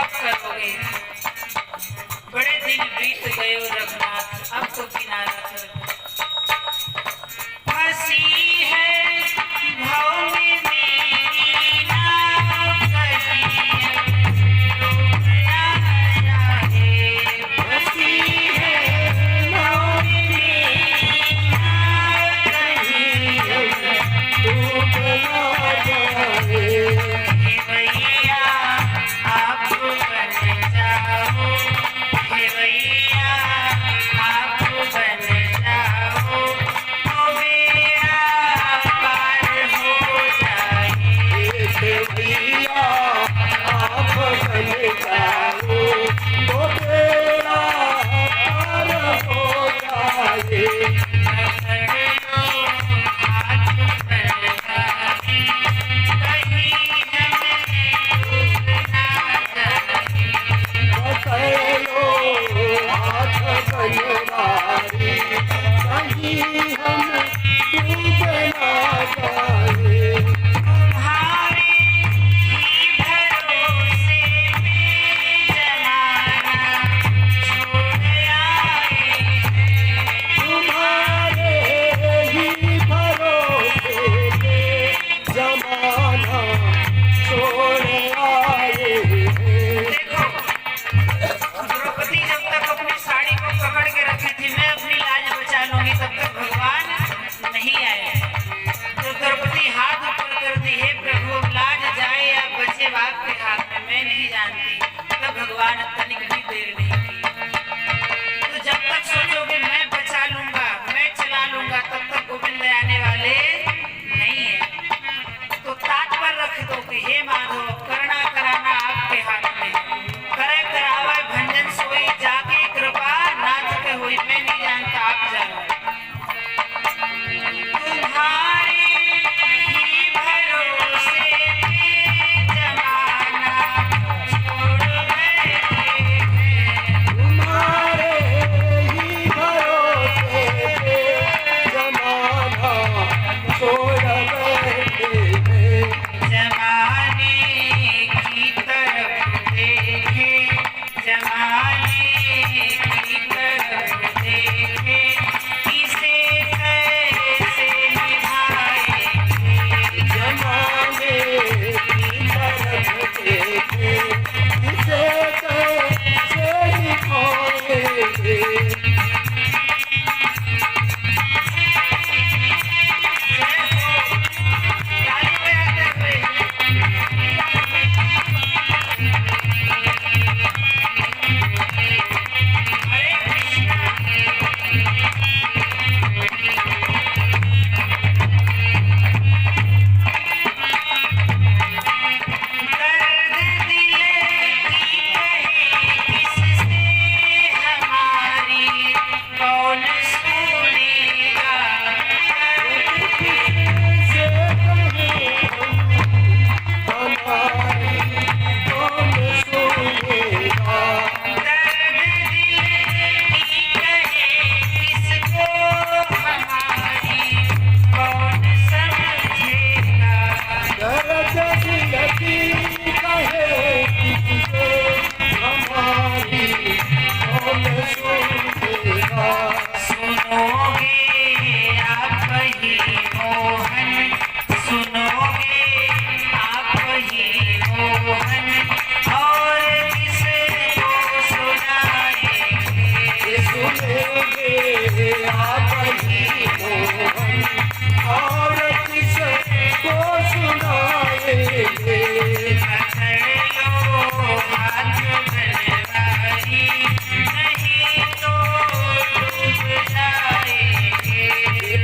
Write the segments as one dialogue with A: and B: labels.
A: कब करोगे? बड़े दिन बीत गए रघुनाथ, अब तो किनारा कर। फंसी है भाव में मेरी नाव कहीं डूब ना जाए। फंसी है भाव में मेरी नाव कहीं डूब ना जाए। हे भैया आप बन जाओ, हे भैया आप बन जाओ, तो मेरा पार हो जाए।
B: हे भैया आप बन जाओ, तो मेरा पार हो जाए।
A: पकड़ लो हाथ बन जाए, कहीं हमें डूब ना जाए।
B: पकड़ लो हाथ बनवारी, कहीं हम डूब ना जाए।
A: तुम्हारे ही भरोसे पे जमाना छोड़ आए हैं।
B: तुम्हारे ही भरोसे पे जमाना छोड़ आए हैं।
A: देखो, द्रौपदी जब तक अपनी साड़ी को पकड़ के रखी थी, मैं अपनी लाज बचा लूंगी, तब तक भगवान नहीं आए। तो द्रौपदी हाथ ऊपर कर दी, हे प्रभु अब लाज जाए या बचे बाप के हाथ में, मैं नहीं जानती। तब भगवान तनिक भी देर नहीं की। तो जब तक सोचोगे मैं बचा लूंगा, मैं चला लूंगा, तब तक गोविंद आने वाले नहीं है। तो ताक पर रख दो कि हे माधव करना कराना आपके हाथ में है। करे करावा भंजन सोई जाके कृपा नाथ के होई, मैं नहीं जानता, आप जानो। तुम्हारे ही भरोसे पे जमाना छोड़ बैठे हैं।
B: तुम्हारे ही भरोसे पे जमाना छोड़ बैठे हैं।
A: जमाने की तरफ देखे, जमाने की तरफ देखे, इसे कैसे निभाएंगे।
B: जमाने की तरफ देखे, इसे कैसे दिखाएंगे।
A: ताली बजाते हुए हरे दर्द दिल की कहे किससे हमारी कौन सुनेगा।
B: से कहे हमारी कौन सुनेगा।
A: दर्द दिल की कहे किसको हमारी कौन समझेगा।
B: दर्द दिल की कहे किससे हमारी कौन सुनेगा।
A: सुनोगे आप ही मोहन, सुनोगे आप ही मोहन, और किसको सुनाएंगे।
B: सुनेंगे आप ही मोहन, और किसको सुनाएंगे।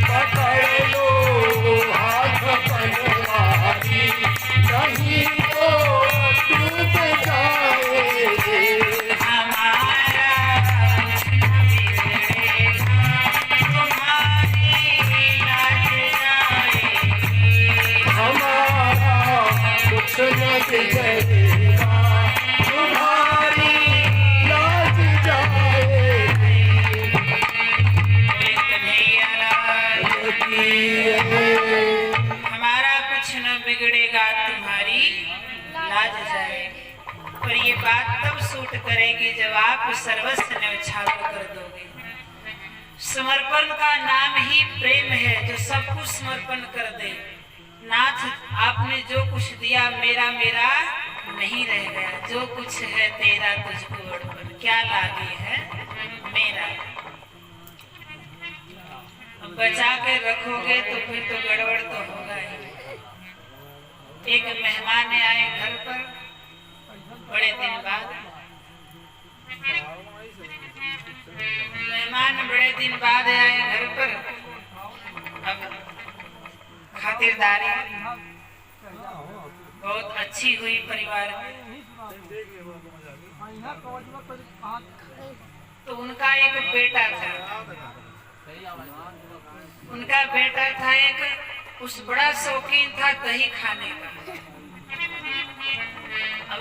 A: पकड़ लो हाथ बनवारी, नहीं तो डूब जाएंगे।
B: पकड़ लो हाथ बनवारी, नहीं तो डूब जाएंगे।
A: हमारा कुछ न बिगड़ेगा, तुम्हारी लाज जाएगी।
B: हमारा कुछ न बिगड़ेगा, तुम्हारी लाज जाएगी।
A: बोले कन्हैया लाल हमारा कुछ न बिगड़ेगा, तुम्हारी लाज जाएगी। पर ये बात तब सूट करेगी जब आप सर्वस्व न्यौछावर कर दोगे। समर्पण का नाम ही प्रेम है, जो सब कुछ समर्पण कर दे। नाथ आपने जो कुछ दिया मेरा मेरा नहीं रह गया, जो कुछ है तेरा तुझको अर्पण, क्या लागे है मेरा। अब बचा के रखोगे तो फिर तो गड़बड़ तो होगा ही। एक मेहमान आए घर पर बड़े दिन बाद, मेहमान बड़े दिन बाद आए घर पर। अब खातिरदारी बहुत अच्छी हुई परिवार में। तो उनका एक बेटा था, उनका बेटा था एक, उस बड़ा शौकीन था दही खाने का। अब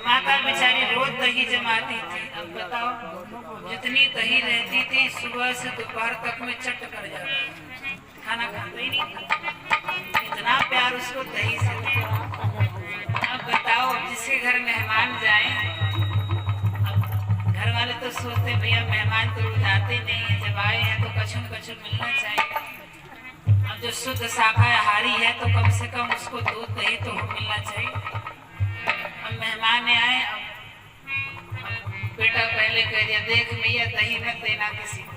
A: माता बेचारी रोज दही जमाती थी। अब बताओ जितनी दही रहती थी सुबह से दोपहर तक में चट कर जाता, खाना खाता ही नहीं था, इतना प्यार उसको दही से था। अब बताओ जिसके घर मेहमान जाए, अब घर वाले तो सोचते भैया मेहमान तो रुलाते नहीं है, जब आए हैं तो कछुन कछुन मिलना चाहिए। अब जो शुद्ध शाकाहारी है तो कम से कम उसको दूध दही तो मिलना चाहिए। अब मेहमान आए, अब बेटा पहले कह दिया देख भैया दही मत देना किसी को,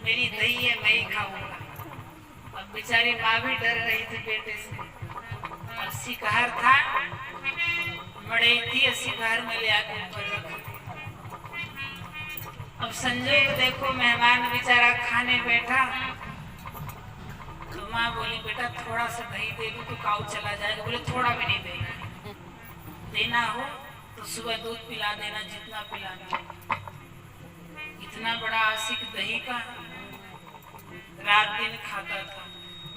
A: मेरी दही है मैं ही खाऊंगा। अब बेचारी माँ भी डर रही थी बेटे से। अब शिकार था, मड़ई थी, शिकार में ले आके ऊपर रख दी। अब संजोग देखो मेहमान बेचारा खाने बैठा, तो माँ बोली बेटा थोड़ा सा दही दे दो तो काऊ चला जाएगा। बोले थोड़ा भी नहीं देना, देना हो तो सुबह दूध पिला देना जितना पिलाना। इतना बड़ा आशिक दही का, रात दिन खाता था।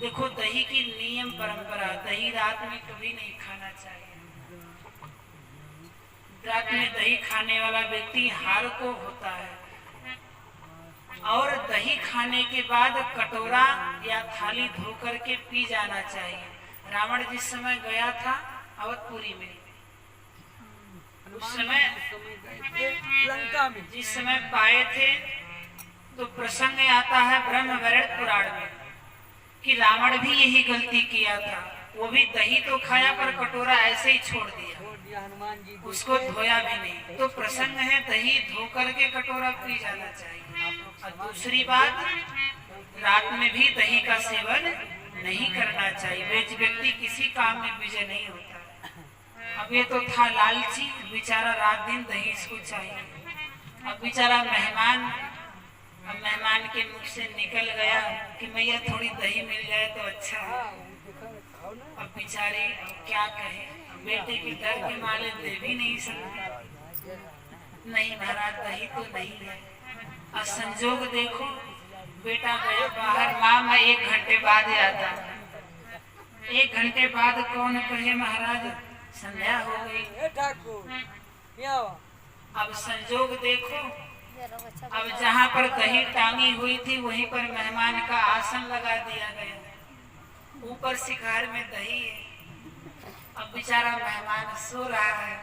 A: देखो दही की नियम परंपरा, दही रात में कभी नहीं खाना चाहिए। रात में दही खाने वाला व्यक्ति हार को होता है। और दही खाने के बाद कटोरा या थाली धो करके पी जाना चाहिए। रावण जिस समय गया था अवधपुरी में, उस समय लंका में जिस समय पाए थे तो प्रसंग आता है ब्रह्मवैवर्त पुराण में कि रावण भी यही गलती किया था। वो भी दही तो खाया पर कटोरा ऐसे ही छोड़ दिया, उसको धोया भी नहीं। तो प्रसंग है दही धो करके कटोरा पी जाना चाहिए। और दूसरी बात, रात में भी दही का सेवन नहीं करना चाहिए। व्यक्ति किसी काम में विजय नहीं होता। अब ये तो था लालची बेचारा, रात दिन दही इसको चाहिए। अब बेचारा मेहमान, अब मेहमान के मुख से निकल गया कि मैया थोड़ी दही मिल जाए तो अच्छा है। अब बेचारी क्या कहे, बेटे के डर के मारे दे भी नहीं सकती। नहीं महाराज दही तो नहीं है। और संजोग देखो बेटा गया बाहर, माँ मैं 1 घंटे बाद आता। 1 घंटे बाद कौन कहे महाराज संध्या हो गई। अब संजोग देखो, अब जहाँ पर दही टांगी हुई थी वहीं पर मेहमान का आसन लगा दिया गया, ऊपर शिकार में दही है। अब बेचारा मेहमान सो रहा है।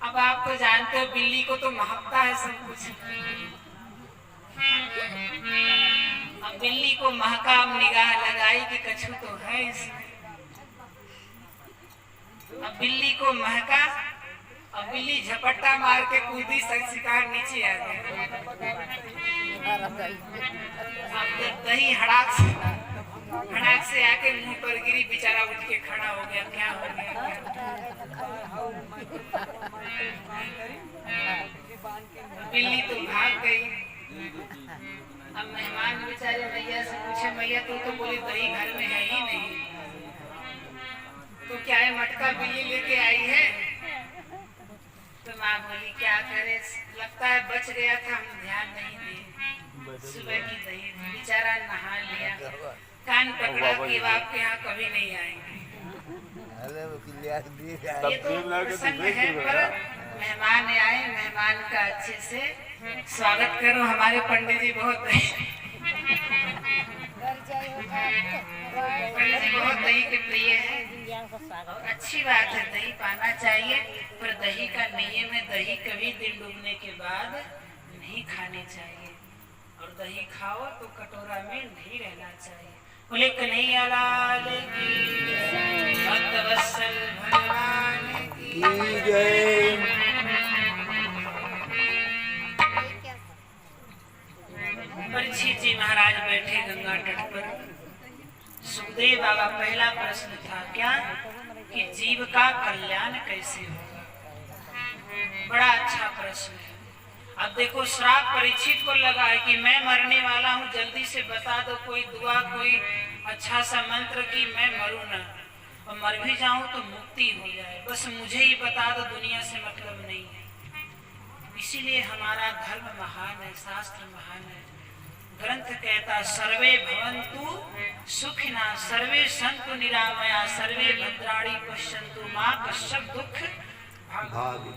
A: अब आप तो जानते हो बिल्ली को तो महकता है सब कुछ। अब बिल्ली को महका, निगाह लगाई कि कछु तो है इसमें। अब बिल्ली को महका, अब बिल्ली झपट्टा मार के कूदी, शिकार नीचे आ गया। अब दही हड़ाक से आके मुंह पर गिरी, बेचारा उठ के खड़ा हो गया। क्या हो गया, बिल्ली तो भाग गई। अब मेहमान बेचारे मैया से पूछे मैया तो बोली दही घर में है ही नहीं, तो क्या है मटका बिल्ली लेके आई है। तो माँ बोली क्या करे, लगता है बच गया था, हम ध्यान नहीं दिए। सुबह की दही बेचारा नहा लिया, कान पकड़ा कि आपके यहाँ कभी नहीं आएंगे। ये तो प्रसंग है, पर मेहमान आए, मेहमान का अच्छे से स्वागत करो। हमारे पंडित जी बहुत दही के प्रिय हैं। और अच्छी बात है, दही पाना चाहिए, पर दही का नियम है, दही कभी दिन डूबने के बाद नहीं खानी चाहिए, और दही खाओ तो कटोरा में नहीं रहना चाहिए। बोले कन्हैया लाल की, भक्तवत्सल भगवान की
B: जय।
A: परीक्षित जी महाराज बैठे गंगा तट पर। सुखदेव बाबा पहला प्रश्न था क्या, कि जीव का कल्याण कैसे होगा। बड़ा अच्छा प्रश्न है। अब देखो श्राप परीक्षित को लगा है कि मैं मरने वाला हूँ, जल्दी से बता दो कोई दुआ, कोई अच्छा सा मंत्र कि मैं मरूं ना, और मर भी जाऊं तो मुक्ति हो जाए, बस मुझे ही बता दो, दुनिया से मतलब नहीं है। इसीलिए हमारा धर्म महान है, शास्त्र महान है। ग्रंथ कहता सर्वे भवन्तु सुखिना, सर्वे सन्तु निरामया, सर्वे भद्राणि पश्यन्तु मां कश्चित् दुख भाग्।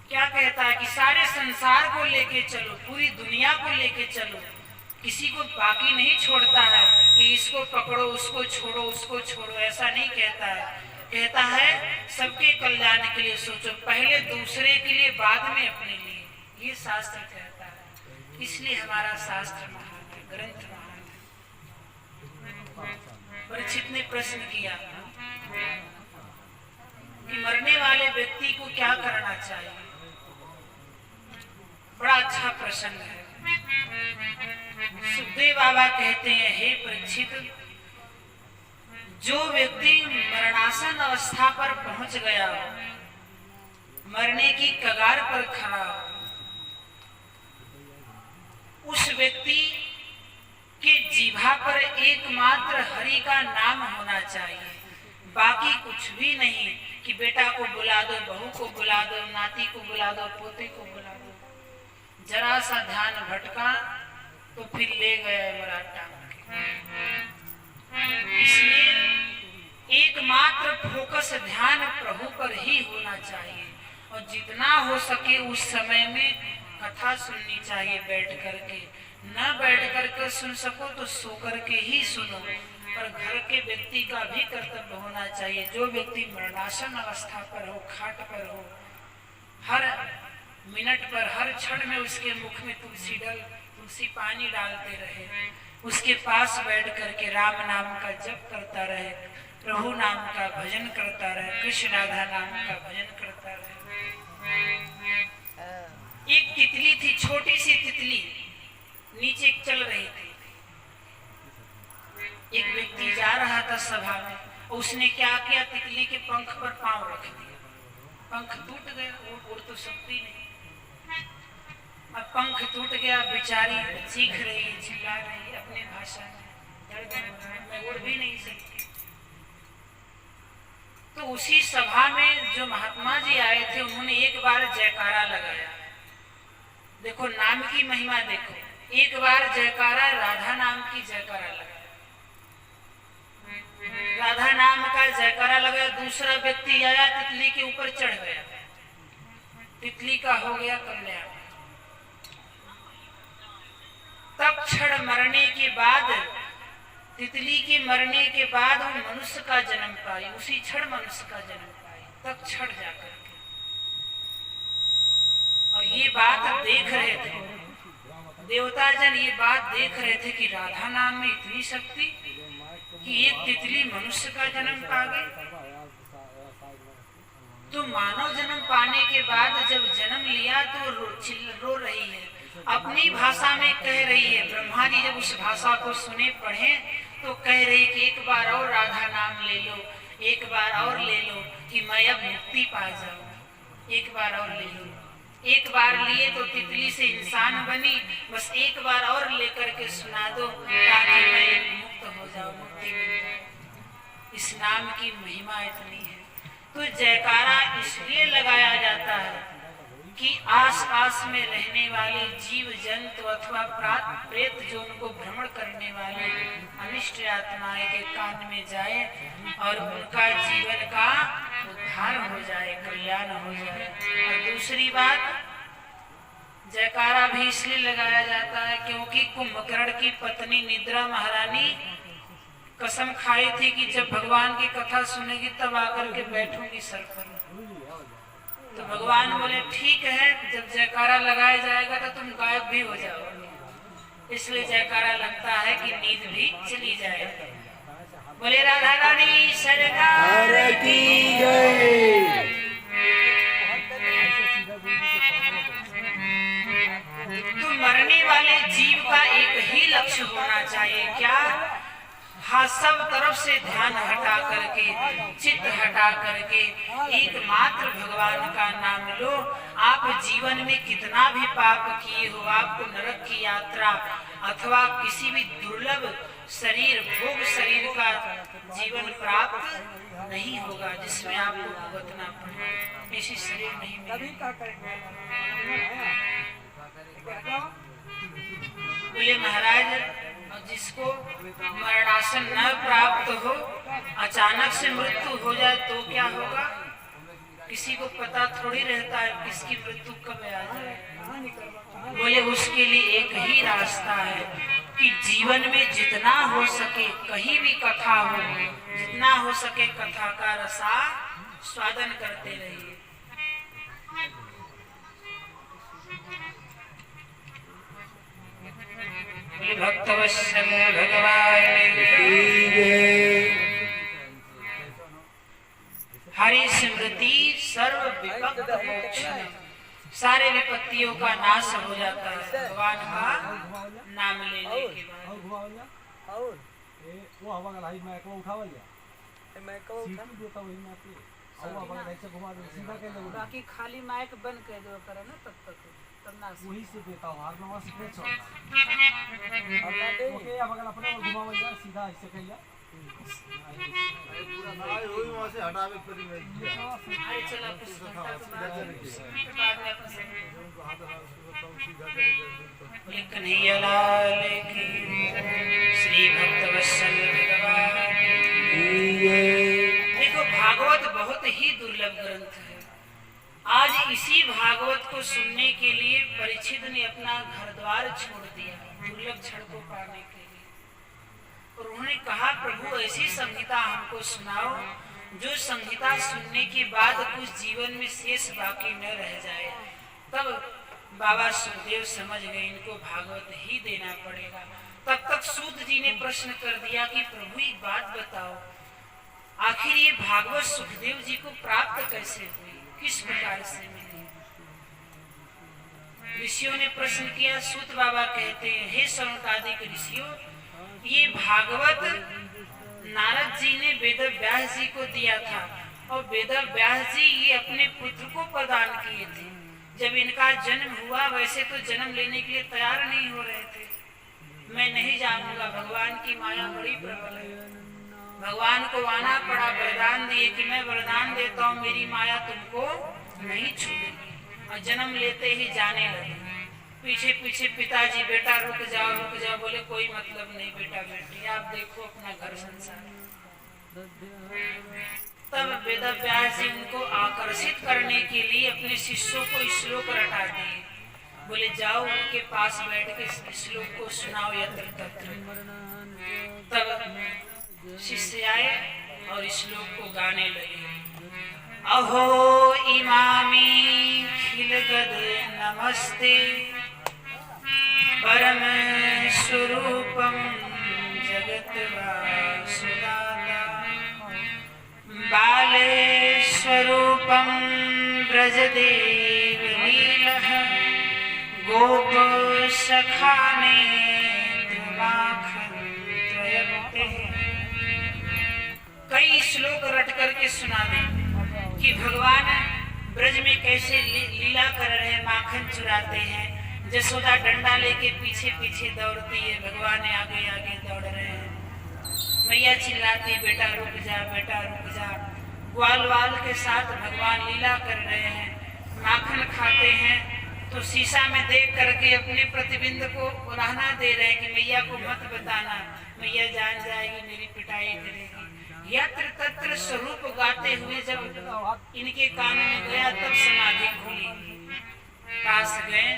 A: क्या कहता है कि सारे संसार को लेके चलो, पूरी दुनिया को लेके चलो, किसी को बाकी नहीं छोड़ता है कि इसको पकड़ो उसको छोड़ो उसको छोड़ो, ऐसा नहीं कहता है। कहता है सबके कल्याण के लिए सोचो, पहले दूसरे के लिए बाद में अपने लिए, ये शास्त्र कहता है। इसलिए हमारा शास्त्र महान है, ग्रंथ महान है। परीक्षित ने प्रश्न किया कि मरने वाले व्यक्ति को क्या करना चाहिए। बड़ा अच्छा प्रश्न है। सुखदेव बाबा कहते हैं, हे परीक्षित, जो व्यक्ति मरणासन अवस्था पर पहुंच गया हो, मरने की कगार पर खड़ा हो, उस व्यक्ति के जीभा पर एकमात्र हरि का नाम होना चाहिए, बाकी कुछ भी नहीं कि बेटा को बुला दो, बहू को बुला दो, नाती को बुला दो, पोते को बुला दो। जरा सा ध्यान भटका तो फिर ले गए मराठा। इसलिए एकमात्र फोकस ध्यान प्रभु पर ही होना चाहिए, और जितना हो सके उस समय में कथा सुननी चाहिए बैठ करके। न बैठ करके सुन सको तो सो करके ही सुनो, पर घर के व्यक्ति का भी कर्तव्य होना चाहिए। जो व्यक्ति मरणासन अवस्था पर हो, खाट पर हो, हर मिनट पर हर क्षण में उसके मुख में तुलसी पानी डालते रहे, उसके पास बैठ करके राम नाम का जप करता रहे, प्रभु नाम का भजन करता रहे, कृष्ण राधा नाम का भजन करता रहे। एक तितली थी, छोटी सी तितली नीचे चल रही थी। एक व्यक्ति जा रहा था सभा में, उसने क्या किया, तितली के पंख पर पांव रख दिया, पंख टूट गया, वो उड़ तो सकती नहीं। अब पंख टूट गया, बेचारी चीख रही है, चिल्ला रही है अपने भाषा में, दर्द हो रहा है, मैं उड़ भी नहीं सकती। तो उसी सभा में जो महात्मा जी आए थे, उन्होंने एक बार जयकारा लगाया। देखो नाम की महिमा देखो, एक बार जयकारा, राधा नाम की जयकारा लगाया, राधा नाम का जयकारा लगाया। दूसरा व्यक्ति आया, तितली के ऊपर चढ़ गया, तितली का हो गया कल्याण। तब क्षण मरने के बाद, तितली के मरने के बाद वो मनुष्य का जन्म पाई, उसी क्षण मनुष्य का जन्म पाई, तब क्षण जाकर के। और ये बात देख रहे थे देवता जन, ये बात देख रहे थे कि राधा नाम में इतनी शक्ति कि एक तितली मनुष्य का जन्म पा गई। तो मानव जन्म पाने के बाद जब जन्म लिया तो रो रही है, अपनी भाषा में कह रही है। ब्रह्मा जी जब उस भाषा को सुने पढ़े तो कह रही कि एक बार और राधा नाम ले लो, एक बार और ले लो कि मैं अब मुक्ति पा जाऊं, एक बार और ले लो। एक बार लिए तो तितली से इंसान बनी, बस एक बार और लेकर के सुना दो ताकि मैं मुक्त हो जाऊं, मुक्ति मिल जाए। इस नाम की महिमा इतनी है। तो जयकारा इसलिए लगाया जाता है कि आस पास में रहने वाले जीव जंतु अथवा प्रेत जो उनको भ्रमण करने वाले अनिष्ट आत्माएं के कान में जाए और उनका जीवन का उद्धार हो जाए, कल्याण हो जाए। और दूसरी बात, जयकारा भी इसलिए लगाया जाता है क्योंकि कुंभकर्ण की पत्नी निद्रा महारानी कसम खाई थी कि जब भगवान की कथा सुनेगी तब आकर के बैठूंगी सर पर। तो भगवान बोले ठीक है, जब जयकारा लगाया जाएगा तो तुम गायब भी हो जाओगे, इसलिए जयकारा लगता है कि नींद भी चली जाए। बोले राधा रानी सरकार
B: की जय।
A: तो मरने वाले जीव का एक ही लक्ष्य होना चाहिए, क्या? हाँ, सब तरफ से ध्यान हटा करके, चित्त हटा करके एकमात्र भगवान का नाम लो। आप जीवन में कितना भी पाप किए हो, आपको नरक की यात्रा अथवा किसी भी दुर्लभ शरीर, भोग शरीर का जीवन प्राप्त नहीं होगा जिसमें आपको भुगतना पड़े। ऐसी शरीर नहीं मिलेगा। बोले महाराज, जिसको मरणासन न प्राप्त हो, अचानक से मृत्यु हो जाए तो क्या होगा? किसी को पता थोड़ी रहता है किसकी मृत्यु कब आ जाए। बोले उसके लिए एक ही रास्ता है कि जीवन में जितना हो सके, कहीं भी कथा हो, जितना हो सके कथा का रसा स्वादन करते रहिए। भक्तवत्सल भगवान की जय। हरि स्मृति सर्व विपक्त मोक्षण, सारे विपत्तियों का नाश हो जाता है भगवान का नाम लेने के बाद। बाकी खाली माइक बंद कर दो करे ना, तब तक वही से देता हूँ। हर नवा से पेच ओके, अब अगर अपने को घुमावैया सीधा ऐसे कहिया
B: आई होई वहां से हटावे फिर में
A: आई चला कुछ बोले कन्हैया लाल की, श्री भक्तवत्सल भगवान की जय। देखो, भागवत बहुत ही दुर्लभ ग्रंथ है। आज इसी भागवत को सुनने के लिए परीक्षित ने अपना घर द्वार छोड़ दिया दुर्लभ क्षण को पाने के लिए, और उन्होंने कहा प्रभु ऐसी संहिता हमको सुनाओ जो संहिता सुनने के बाद कुछ जीवन में शेष बाकी न रह जाए। तब बाबा सुखदेव समझ गए इनको भागवत ही देना पड़ेगा। तब तक सूत जी ने प्रश्न कर दिया कि प्रभु एक बात बताओ, आखिर ये भागवत सुखदेव जी को प्राप्त कैसे हुई, किस प्रकार से मिली? ऋषियों ने प्रश्न किया। सूत बाबा कहते हैं, हे सनकादिक ऋषियों, ये भागवत नारद जी ने वेद व्यास जी को दिया था, और वेद व्यास जी ये अपने पुत्र को प्रदान किए थे। जब इनका जन्म हुआ, वैसे तो जन्म लेने के लिए तैयार नहीं हो रहे थे। मैं नहीं जानूंगा, भगवान की माया बड़ी प्रबल है। भगवान को आना पड़ा, वरदान दिए कि मैं वरदान देता हूँ मेरी माया तुमको नहीं छूएगी, और जन्म लेते ही जाने लगे। पीछे पीछे पिताजी, बेटा रुक जाओ रुक जाओ। बोले कोई मतलब नहीं बेटा बेटी, आप देखो अपना घर संसार। तब वेद व्यास जी उनको आकर्षित करने के लिए अपने शिष्यों को श्लोक रटा दिए। बोले जाओ उनके पास बैठ के श्लोक को सुनाओ यत्र तत्र। तब शिष्य आए और श्लोक को गाने लगे। अहो इमामी खिलगद नमस्ते परम स्वरूपम जगत वासुदाता बाले स्वरूपम ब्रजदेव लीलः गोप सखाने कई श्लोक रट करके सुना दे कि भगवान ब्रज में कैसे लीला कर रहे हैं, माखन चुराते हैं। जसोदा डंडा लेके पीछे पीछे दौड़ती है, भगवान आगे आगे दौड़ रहे हैं। मैया चिल्लाती बेटा रुक जा बेटा रुक जा। ग्वाल वाल के साथ भगवान लीला कर रहे हैं, माखन खाते हैं। तो शीशा में देख करके अपने प्रतिबिंब को उलाहना दे रहे हैं कि मैया को मत बताना, मैया जान जाएगी मेरी पिटाई करेगी। यत्र तत्र स्वरूप गाते हुए जब इनके कान में गया तब समाधि खुली। पास गए,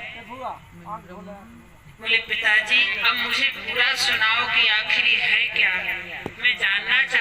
A: बोले पिताजी अब मुझे पूरा सुनाओ कि आखिरी है क्या। मैं मैं जानना चाहता